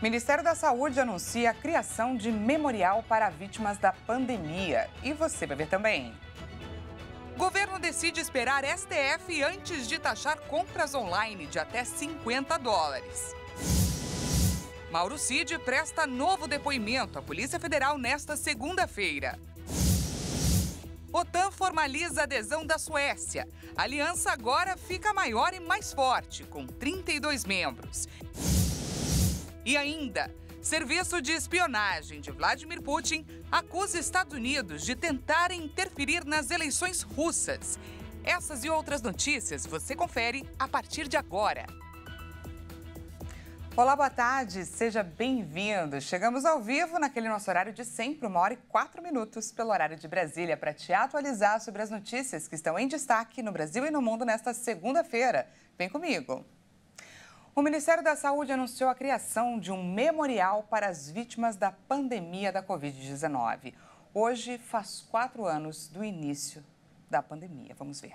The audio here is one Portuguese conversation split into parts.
O Ministério da Saúde anuncia a criação de memorial para vítimas da pandemia. E você vai ver também. Governo decide esperar STF antes de taxar compras online de até $50. Mauro Cid presta novo depoimento à Polícia Federal nesta segunda-feira. OTAN formaliza a adesão da Suécia. A aliança agora fica maior e mais forte, com 32 membros. E ainda, serviço de espionagem de Vladimir Putin acusa Estados Unidos de tentarem interferir nas eleições russas. Essas e outras notícias você confere a partir de agora. Olá, boa tarde, seja bem-vindo. Chegamos ao vivo naquele nosso horário de sempre, 1h04, pelo horário de Brasília, para te atualizar sobre as notícias que estão em destaque no Brasil e no mundo nesta segunda-feira. Vem comigo. O Ministério da Saúde anunciou a criação de um memorial para as vítimas da pandemia da Covid-19. Hoje faz 4 anos do início da pandemia. Vamos ver.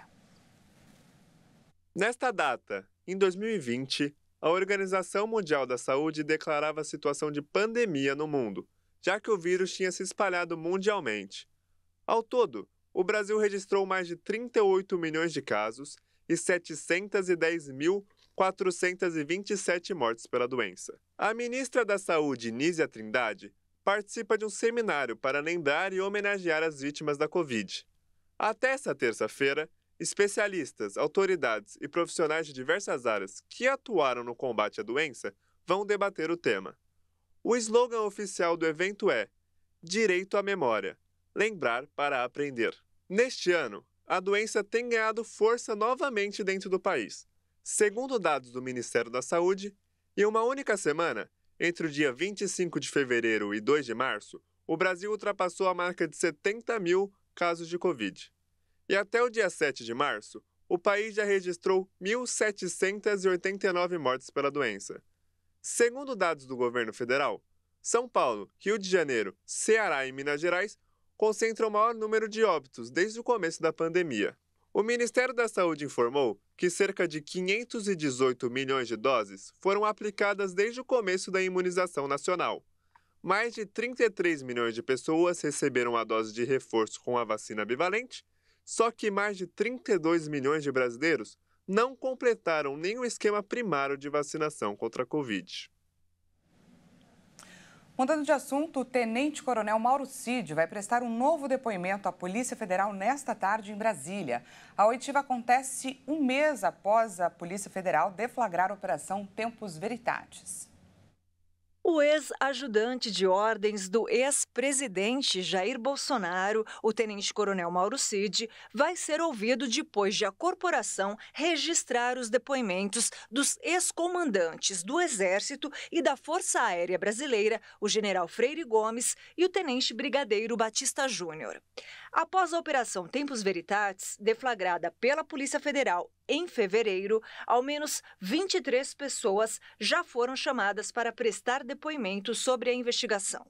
Nesta data, em 2020, a Organização Mundial da Saúde declarava a situação de pandemia no mundo, já que o vírus tinha se espalhado mundialmente. Ao todo, o Brasil registrou mais de 38 milhões de casos e 710.427 mortes pela doença. A ministra da Saúde, Nízia Trindade, participa de um seminário para lembrar e homenagear as vítimas da Covid. Até esta terça-feira, especialistas, autoridades e profissionais de diversas áreas que atuaram no combate à doença vão debater o tema. O slogan oficial do evento é Direito à Memória, lembrar para aprender. Neste ano, a doença tem ganhado força novamente dentro do país. Segundo dados do Ministério da Saúde, em uma única semana, entre o dia 25 de fevereiro e 2 de março, o Brasil ultrapassou a marca de 70 mil casos de Covid. E até o dia 7 de março, o país já registrou 1.789 mortes pela doença. Segundo dados do governo federal, São Paulo, Rio de Janeiro, Ceará e Minas Gerais concentram o maior número de óbitos desde o começo da pandemia. O Ministério da Saúde informou que cerca de 518 milhões de doses foram aplicadas desde o começo da imunização nacional. Mais de 33 milhões de pessoas receberam a dose de reforço com a vacina bivalente, só que mais de 32 milhões de brasileiros não completaram nem o esquema primário de vacinação contra a Covid. Mudando de assunto, o tenente-coronel Mauro Cid vai prestar um novo depoimento à Polícia Federal nesta tarde em Brasília. A oitiva acontece um mês após a Polícia Federal deflagrar a Operação Tempus Veritatis. O ex-ajudante de ordens do ex-presidente Jair Bolsonaro, o tenente-coronel Mauro Cid, vai ser ouvido depois de a corporação registrar os depoimentos dos ex-comandantes do Exército e da Força Aérea Brasileira, o general Freire Gomes e o tenente-brigadeiro Batista Júnior. Após a Operação Tempus Veritatis, deflagrada pela Polícia Federal em fevereiro, ao menos 23 pessoas já foram chamadas para prestar depoimento sobre a investigação.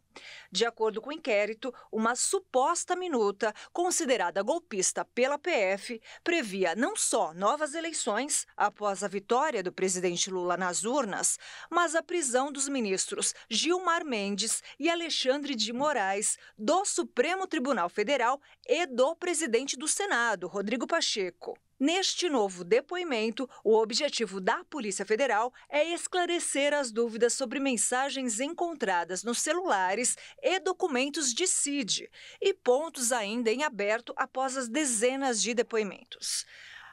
De acordo com o inquérito, uma suposta minuta, considerada golpista pela PF, previa não só novas eleições após a vitória do presidente Lula nas urnas, mas a prisão dos ministros Gilmar Mendes e Alexandre de Moraes, do Supremo Tribunal Federal e do presidente do Senado, Rodrigo Pacheco. Neste novo depoimento, o objetivo da Polícia Federal é esclarecer as dúvidas sobre mensagens encontradas nos celulares e documentos de Cid e pontos ainda em aberto após as dezenas de depoimentos.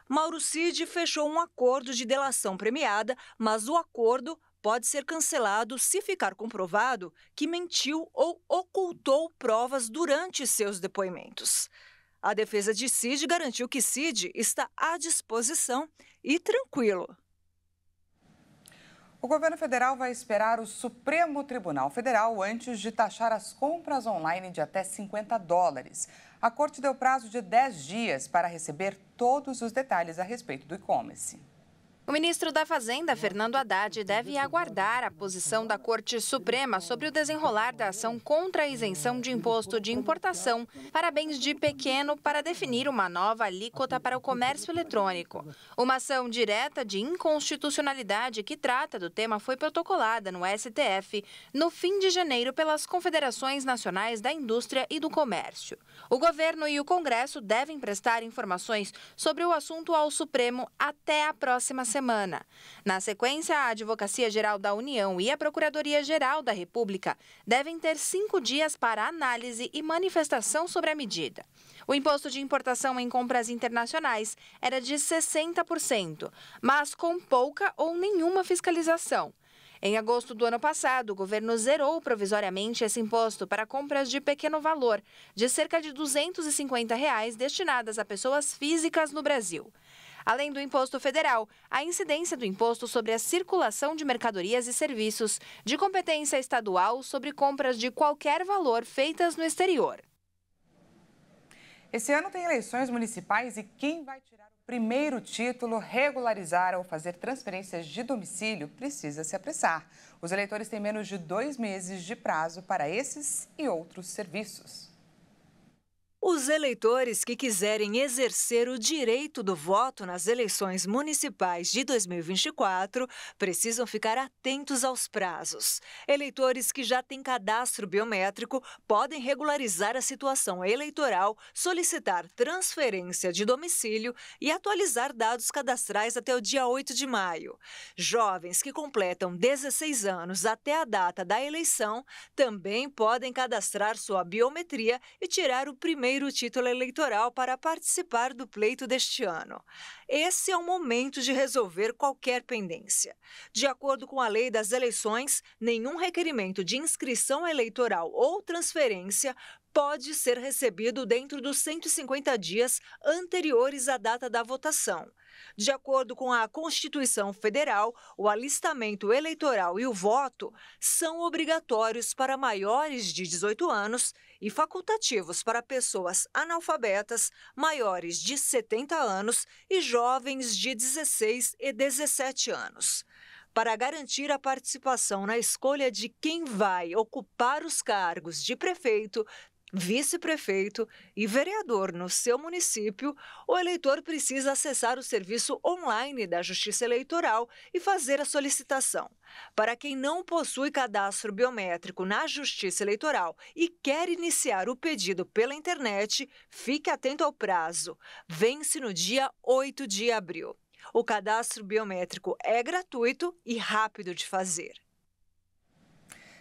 Mauro Cid fechou um acordo de delação premiada, mas o acordo pode ser cancelado se ficar comprovado que mentiu ou ocultou provas durante seus depoimentos. A defesa de Cid garantiu que Cid está à disposição e tranquilo. O governo federal vai esperar o Supremo Tribunal Federal antes de taxar as compras online de até $50. A corte deu prazo de 10 dias para receber todos os detalhes a respeito do e-commerce. O ministro da Fazenda, Fernando Haddad, deve aguardar a posição da Corte Suprema sobre o desenrolar da ação contra a isenção de imposto de importação para bens de pequeno para definir uma nova alíquota para o comércio eletrônico. Uma ação direta de inconstitucionalidade que trata do tema foi protocolada no STF no fim de janeiro pelas Confederações Nacionais da Indústria e do Comércio. O governo e o Congresso devem prestar informações sobre o assunto ao Supremo até a próxima semana. Na sequência, a Advocacia-Geral da União e a Procuradoria-Geral da República devem ter 5 dias para análise e manifestação sobre a medida. O imposto de importação em compras internacionais era de 60%, mas com pouca ou nenhuma fiscalização. Em agosto do ano passado, o governo zerou provisoriamente esse imposto para compras de pequeno valor, de cerca de R$ 250 destinadas a pessoas físicas no Brasil. Além do imposto federal, a incidência do imposto sobre a circulação de mercadorias e serviços de competência estadual sobre compras de qualquer valor feitas no exterior. Esse ano tem eleições municipais e quem vai tirar o primeiro título, regularizar ou fazer transferências de domicílio precisa se apressar. Os eleitores têm menos de 2 meses de prazo para esses e outros serviços. Os eleitores que quiserem exercer o direito do voto nas eleições municipais de 2024 precisam ficar atentos aos prazos. Eleitores que já têm cadastro biométrico podem regularizar a situação eleitoral, solicitar transferência de domicílio e atualizar dados cadastrais até o dia 8 de maio. Jovens que completam 16 anos até a data da eleição também podem cadastrar sua biometria e tirar o primeiro título eleitoral para participar do pleito deste ano. Esse é o momento de resolver qualquer pendência. De acordo com a lei das eleições, nenhum requerimento de inscrição eleitoral ou transferência pode ser recebido dentro dos 150 dias anteriores à data da votação. De acordo com a Constituição Federal, o alistamento eleitoral e o voto são obrigatórios para maiores de 18 anos e facultativos para pessoas analfabetas, maiores de 70 anos e jovens de 16 e 17 anos. Para garantir a participação na escolha de quem vai ocupar os cargos de prefeito, vice-prefeito e vereador no seu município, o eleitor precisa acessar o serviço online da Justiça Eleitoral e fazer a solicitação. Para quem não possui cadastro biométrico na Justiça Eleitoral e quer iniciar o pedido pela internet, fique atento ao prazo. Vence no dia 8 de abril. O cadastro biométrico é gratuito e rápido de fazer.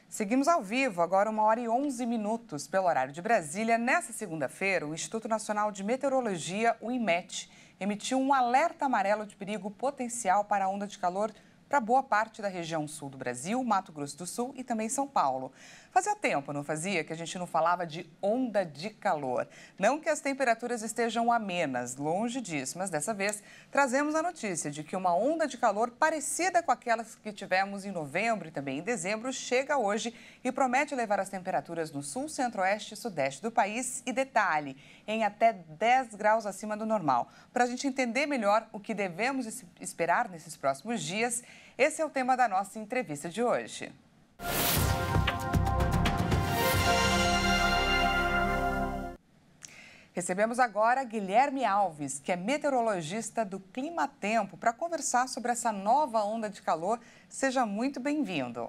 Seguimos ao vivo, agora 1h11 pelo horário de Brasília. Nessa segunda-feira, o Instituto Nacional de Meteorologia, o IMET, emitiu um alerta amarelo de perigo potencial para a onda de calor para boa parte da região sul do Brasil, Mato Grosso do Sul e também São Paulo. Fazia tempo, não fazia, que a gente não falava de onda de calor. Não que as temperaturas estejam amenas, longe disso, mas dessa vez trazemos a notícia de que uma onda de calor parecida com aquelas que tivemos em novembro e também em dezembro chega hoje e promete levar as temperaturas no sul, centro-oeste e sudeste do país e, detalhe, em até 10 graus acima do normal. Para a gente entender melhor o que devemos esperar nesses próximos dias, esse é o tema da nossa entrevista de hoje. Recebemos agora Guilherme Alves, que é meteorologista do Clima Tempo, para conversar sobre essa nova onda de calor. Seja muito bem-vindo.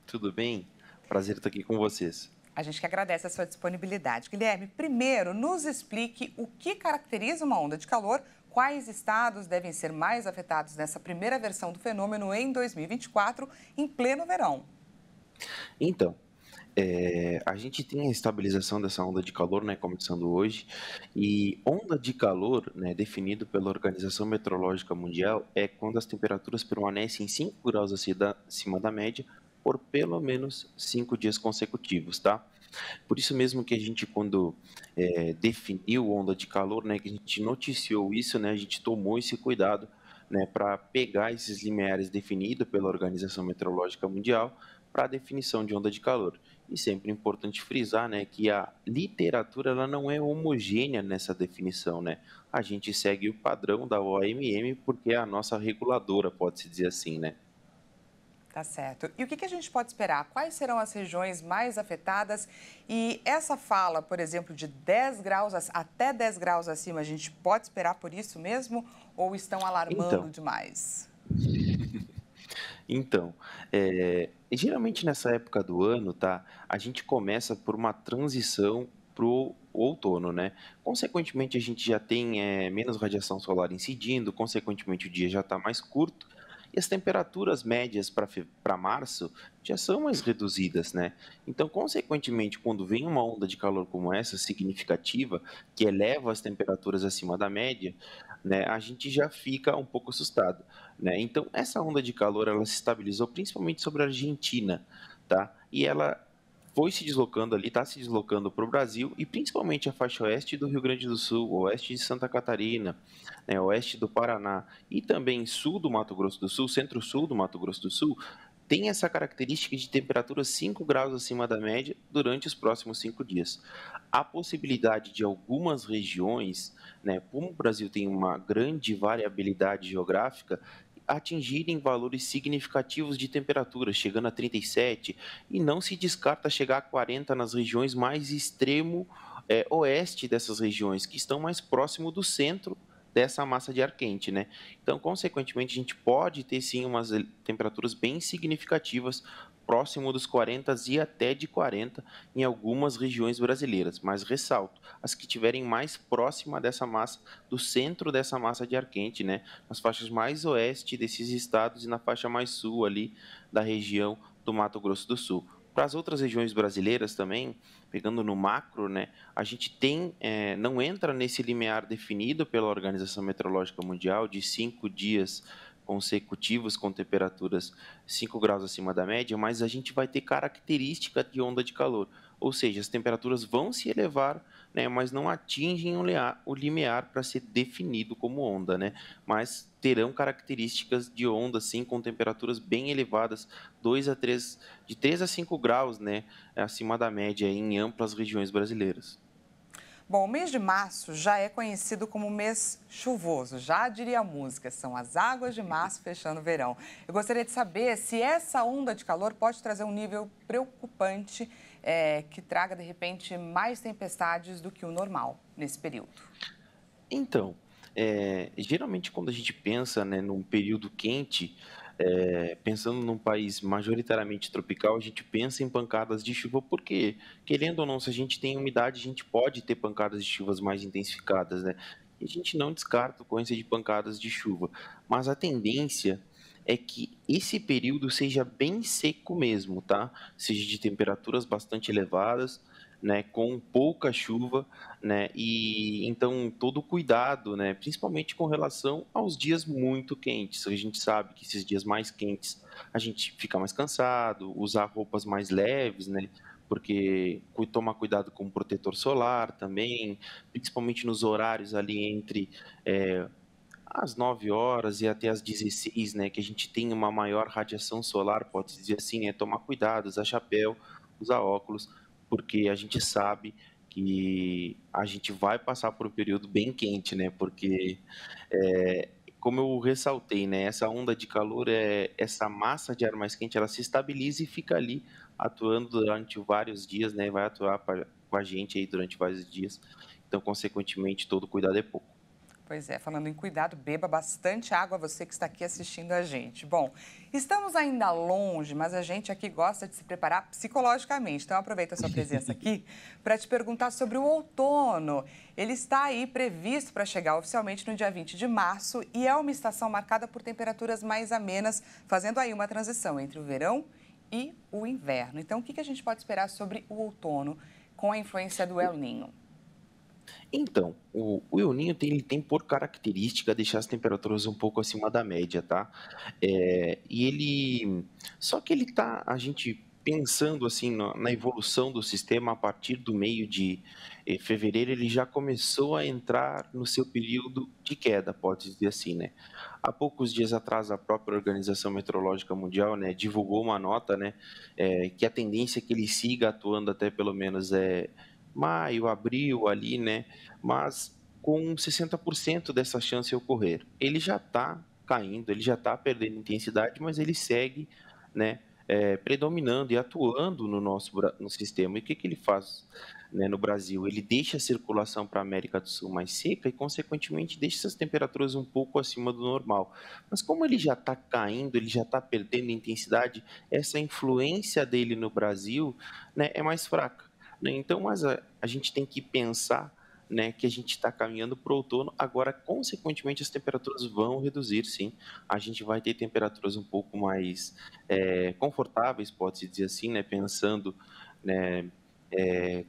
Tudo bem? Prazer estar aqui com vocês. A gente que agradece a sua disponibilidade. Guilherme, primeiro, nos explique o que caracteriza uma onda de calor, quais estados devem ser mais afetados nessa primeira versão do fenômeno em 2024, em pleno verão. Então, a gente tem a estabilização dessa onda de calor, né, começando hoje, e onda de calor, né, definido pela Organização Meteorológica Mundial, é quando as temperaturas permanecem 5 graus acima da média por pelo menos 5 dias consecutivos, tá? Por isso mesmo que a gente, quando definiu onda de calor, né, que a gente noticiou isso, né, a gente tomou esse cuidado, né, para pegar esses limiares definidos pela Organização Meteorológica Mundial, para a definição de onda de calor. E sempre é importante frisar, né, que a literatura ela não é homogênea nessa definição, né? A gente segue o padrão da OMM porque é a nossa reguladora, pode-se dizer assim, né? Tá certo. E o que a gente pode esperar? Quais serão as regiões mais afetadas? E essa fala, por exemplo, de 10 graus até 10 graus acima, a gente pode esperar por isso mesmo? Ou estão alarmando Então, demais? Então, geralmente nessa época do ano, tá? A gente começa por uma transição pro outono, né? Consequentemente, a gente já tem menos radiação solar incidindo, consequentemente, o dia já está mais curto e as temperaturas médias para março já são mais reduzidas, né? Então, consequentemente, quando vem uma onda de calor como essa, significativa, que eleva as temperaturas acima da média, né, a gente já fica um pouco assustado, né? Então, essa onda de calor, ela se estabilizou principalmente sobre a Argentina, tá? E ela foi se deslocando ali, está se deslocando para o Brasil e principalmente a faixa oeste do Rio Grande do Sul, oeste de Santa Catarina, né, oeste do Paraná e também sul do Mato Grosso do Sul, centro-sul do Mato Grosso do Sul, tem essa característica de temperatura 5 graus acima da média durante os próximos 5 dias. A possibilidade de algumas regiões, né, como o Brasil tem uma grande variabilidade geográfica, atingirem valores significativos de temperatura, chegando a 37, e não se descarta chegar a 40 nas regiões mais extremo oeste dessas regiões, que estão mais próximo do centro dessa massa de ar quente, né? Então, consequentemente, a gente pode ter sim umas temperaturas bem significativas, próximo dos 40 e até de 40 em algumas regiões brasileiras, mas ressalto, as que estiverem mais próxima dessa massa, do centro dessa massa de ar quente, né? Nas faixas mais oeste desses estados e na faixa mais sul ali da região do Mato Grosso do Sul. Para as outras regiões brasileiras também, pegando no macro, né, a gente tem, não entra nesse limiar definido pela Organização Meteorológica Mundial de 5 dias consecutivos com temperaturas 5 graus acima da média, mas a gente vai ter característica de onda de calor, ou seja, as temperaturas vão se elevar, né, mas não atingem o limiar para ser definido como onda, né, mas terão características de onda, sim, com temperaturas bem elevadas, 2 a 3, de 3 a 5 graus, né, acima da média em amplas regiões brasileiras. Bom, o mês de março já é conhecido como mês chuvoso, já diria a música, são as águas de março fechando o verão. Eu gostaria de saber se essa onda de calor pode trazer um nível preocupante, que traga, de repente, mais tempestades do que o normal nesse período. Então, geralmente quando a gente pensa, né, num período quente, pensando num país majoritariamente tropical, a gente pensa em pancadas de chuva, porque, querendo ou não, se a gente tem umidade, a gente pode ter pancadas de chuvas mais intensificadas, né? E a gente não descarta a ocorrência de pancadas de chuva, mas a tendência é que esse período seja bem seco mesmo, tá? Seja de temperaturas bastante elevadas, né, com pouca chuva, né, e então todo cuidado, né, principalmente com relação aos dias muito quentes. A gente sabe que esses dias mais quentes a gente fica mais cansado, usar roupas mais leves, né, porque tomar cuidado com o protetor solar também, principalmente nos horários ali entre às 9 horas e até às 16, né, que a gente tem uma maior radiação solar, pode dizer assim, tomar cuidado, usar chapéu, usar óculos, porque a gente sabe que a gente vai passar por um período bem quente, né, porque, como eu ressaltei, né, essa onda de calor, essa massa de ar mais quente, ela se estabiliza e fica ali atuando durante vários dias, né, vai atuar com a gente aí durante vários dias, então, consequentemente, todo cuidado é pouco. Pois é, falando em cuidado, beba bastante água, você que está aqui assistindo a gente. Bom, estamos ainda longe, mas a gente aqui gosta de se preparar psicologicamente. Então, aproveita a sua presença aqui para te perguntar sobre o outono. Ele está aí previsto para chegar oficialmente no dia 20 de março e é uma estação marcada por temperaturas mais amenas, fazendo aí uma transição entre o verão e o inverno. Então, o que a gente pode esperar sobre o outono com a influência do El Niño? Então, o El Niño ele tem por característica deixar as temperaturas um pouco acima da média, tá? E ele, só que ele tá, a gente pensando assim na evolução do sistema, a partir do meio de fevereiro, ele já começou a entrar no seu período de queda, pode dizer assim, né? Há poucos dias atrás, a própria Organização Meteorológica Mundial, né, divulgou uma nota, né, que a tendência é que ele siga atuando até pelo menos maio, abril ali, né, mas com 60% dessa chance ocorrer. Ele já está caindo, ele já está perdendo intensidade, mas ele segue, né, predominando e atuando no sistema. E o que ele faz, né, no Brasil? Ele deixa a circulação para a América do Sul mais seca e, consequentemente, deixa essas temperaturas um pouco acima do normal. Mas como ele já está caindo, ele já está perdendo intensidade, essa influência dele no Brasil, né, é mais fraca, né? Então, mas a gente tem que pensar, né, que a gente está caminhando para o outono. Agora, consequentemente, as temperaturas vão reduzir, sim. A gente vai ter temperaturas um pouco mais confortáveis, pode-se dizer assim, né, pensando, né,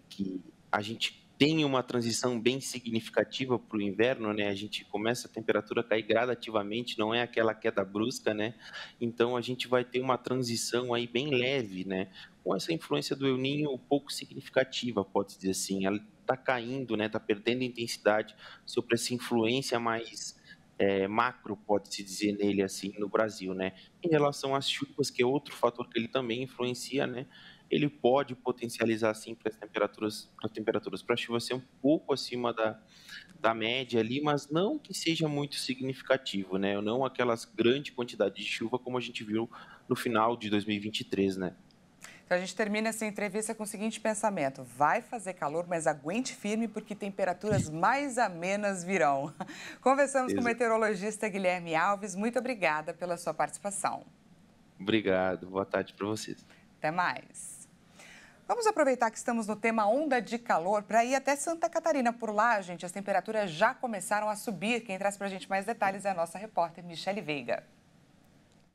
que a gente tem uma transição bem significativa para o inverno, né? A gente começa a temperatura a cair gradativamente, não é aquela queda brusca, né? Então, a gente vai ter uma transição aí bem leve, né? Com essa influência do El Niño um pouco significativa, pode-se dizer assim. Ela está caindo, né? Está perdendo intensidade sobre essa influência mais macro, pode-se dizer nele assim, no Brasil, né? Em relação às chuvas, que é outro fator que ele também influencia, né? Ele pode potencializar, sim, para as temperaturas, para a chuva ser um pouco acima da média ali, mas não que seja muito significativo, né? Não aquelas grandes quantidades de chuva como a gente viu no final de 2023, né? Então, a gente termina essa entrevista com o seguinte pensamento: vai fazer calor, mas aguente firme, porque temperaturas mais amenas virão. Conversamos com o meteorologista Guilherme Alves. Muito obrigada pela sua participação. Obrigado. Boa tarde para vocês. Até mais. Vamos aproveitar que estamos no tema onda de calor para ir até Santa Catarina. Por lá, gente, as temperaturas já começaram a subir. Quem traz para a gente mais detalhes é a nossa repórter Michele Veiga.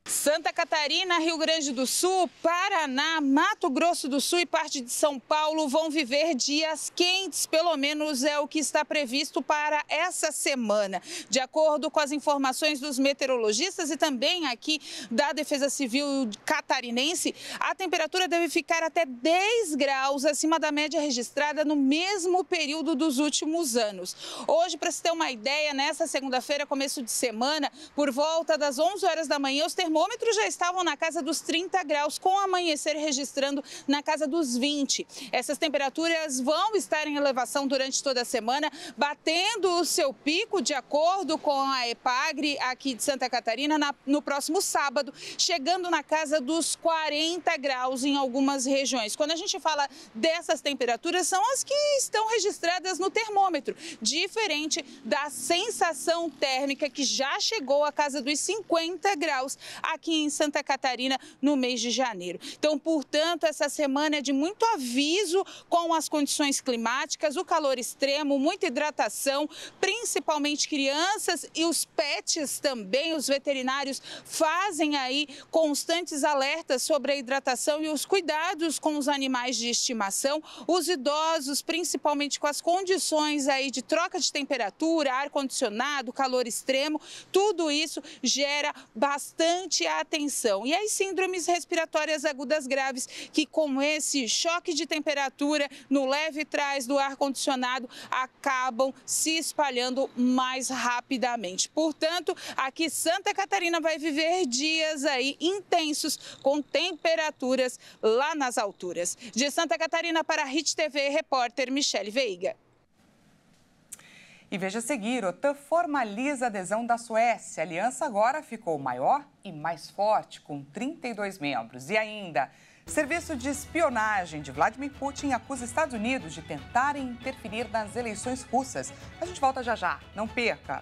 Santa Catarina, Rio Grande do Sul, Paraná, Mato Grosso do Sul e parte de São Paulo vão viver dias quentes, pelo menos é o que está previsto para essa semana. De acordo com as informações dos meteorologistas e também aqui da Defesa Civil catarinense, a temperatura deve ficar até 10 graus acima da média registrada no mesmo período dos últimos anos. Hoje, para se ter uma ideia, nessa segunda-feira, começo de semana, por volta das 11 horas da manhã, os termômetros já estavam na casa dos 30 graus, com o amanhecer registrando na casa dos 20. Essas temperaturas vão estar em elevação durante toda a semana, batendo o seu pico, de acordo com a EPAGRE, aqui de Santa Catarina, no próximo sábado, chegando na casa dos 40 graus em algumas regiões. Quando a gente fala dessas temperaturas, são as que estão registradas no termômetro, diferente da sensação térmica, que já chegou à casa dos 50 graus aqui em Santa Catarina no mês de janeiro. Então, portanto, essa semana é de muito aviso com as condições climáticas, o calor extremo, muita hidratação, principalmente crianças e os pets também. Os veterinários fazem aí constantes alertas sobre a hidratação e os cuidados com os animais de estimação. Os idosos, principalmente com as condições aí de troca de temperatura, ar-condicionado, calor extremo, tudo isso gera bastante atenção. E as síndromes respiratórias agudas graves, que com esse choque de temperatura no leve trás do ar-condicionado, acabam se espalhando mais rapidamente. Portanto, aqui Santa Catarina vai viver dias aí intensos, com temperaturas lá nas alturas. De Santa Catarina para a RIT TV, repórter Michele Veiga. E veja a seguir, OTAN formaliza a adesão da Suécia. A aliança agora ficou maior e mais forte, com 32 membros. E ainda, serviço de espionagem de Vladimir Putin acusa Estados Unidos de tentarem interferir nas eleições russas. A gente volta já já, não perca!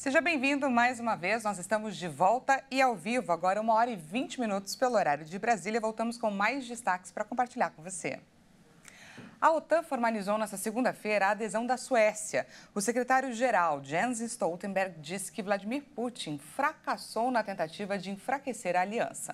Seja bem-vindo mais uma vez, nós estamos de volta e ao vivo, agora 1h20 pelo horário de Brasília. Voltamos com mais destaques para compartilhar com você. A OTAN formalizou nesta segunda-feira a adesão da Suécia. O secretário-geral Jens Stoltenberg disse que Vladimir Putin fracassou na tentativa de enfraquecer a aliança.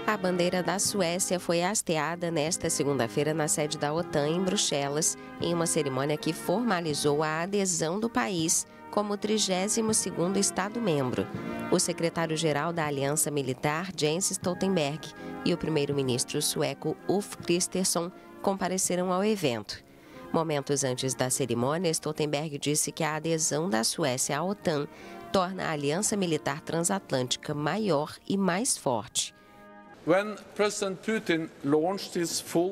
A bandeira da Suécia foi hasteada nesta segunda-feira na sede da OTAN em Bruxelas, em uma cerimônia que formalizou a adesão do país como 32º Estado-membro. O secretário-geral da Aliança Militar, Jens Stoltenberg, e o primeiro-ministro sueco Ulf Kristersson compareceram ao evento. Momentos antes da cerimônia, Stoltenberg disse que a adesão da Suécia à OTAN torna a aliança militar transatlântica maior e mais forte.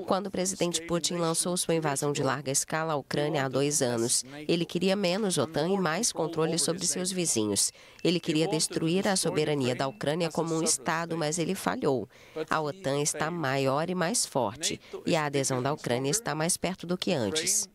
Quando o presidente Putin lançou sua invasão de larga escala à Ucrânia há 2 anos, ele queria menos OTAN e mais controle sobre seus vizinhos. Ele queria destruir a soberania da Ucrânia como um Estado, mas ele falhou. A OTAN está maior e mais forte, e a adesão da Ucrânia está mais perto do que antes.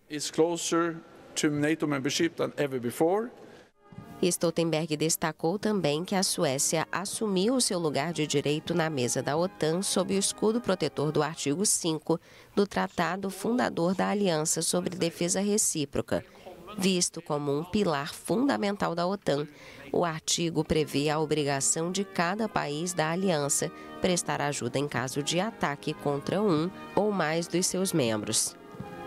Stoltenberg destacou também que a Suécia assumiu o seu lugar de direito na mesa da OTAN sob o escudo protetor do artigo 5 do Tratado Fundador da Aliança sobre Defesa Recíproca. Visto como um pilar fundamental da OTAN, o artigo prevê a obrigação de cada país da aliança prestar ajuda em caso de ataque contra um ou mais dos seus membros.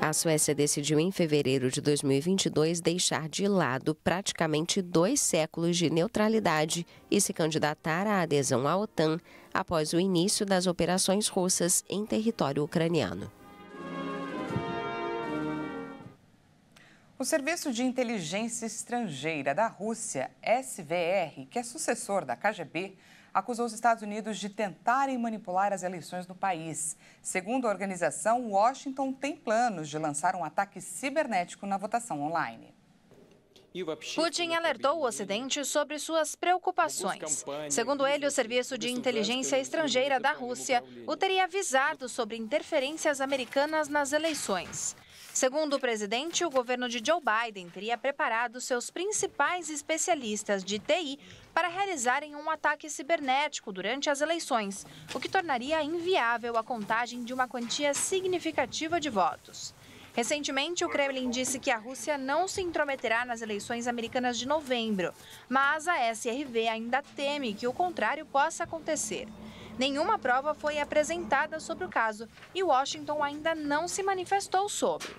A Suécia decidiu em fevereiro de 2022 deixar de lado praticamente 2 séculos de neutralidade e se candidatar à adesão à OTAN após o início das operações russas em território ucraniano. O Serviço de Inteligência Estrangeira da Rússia, SVR, que é sucessor da KGB, acusou os Estados Unidos de tentarem manipular as eleições no país. Segundo a organização, Washington tem planos de lançar um ataque cibernético na votação online. Putin alertou o Ocidente sobre suas preocupações. Segundo ele, o Serviço de Inteligência Estrangeira da Rússia o teria avisado sobre interferências americanas nas eleições. Segundo o presidente, o governo de Joe Biden teria preparado seus principais especialistas de TI para realizarem um ataque cibernético durante as eleições, o que tornaria inviável a contagem de uma quantia significativa de votos. Recentemente, o Kremlin disse que a Rússia não se intrometerá nas eleições americanas de novembro, mas a SRV ainda teme que o contrário possa acontecer. Nenhuma prova foi apresentada sobre o caso e Washington ainda não se manifestou sobre.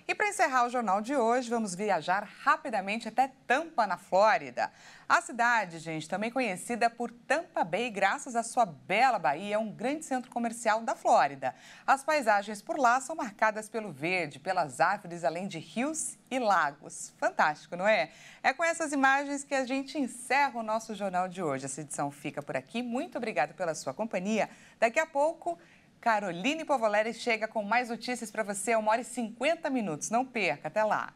E para encerrar o jornal de hoje, vamos viajar rapidamente até Tampa, na Flórida. A cidade, gente, também conhecida por Tampa Bay, graças à sua bela baía, é um grande centro comercial da Flórida. As paisagens por lá são marcadas pelo verde, pelas árvores, além de rios e lagos. Fantástico, não é? É com essas imagens que a gente encerra o nosso jornal de hoje. Essa edição fica por aqui. Muito obrigada pela sua companhia. Daqui a pouco, Caroline Povoleri chega com mais notícias para você, 1h50. Não perca, até lá.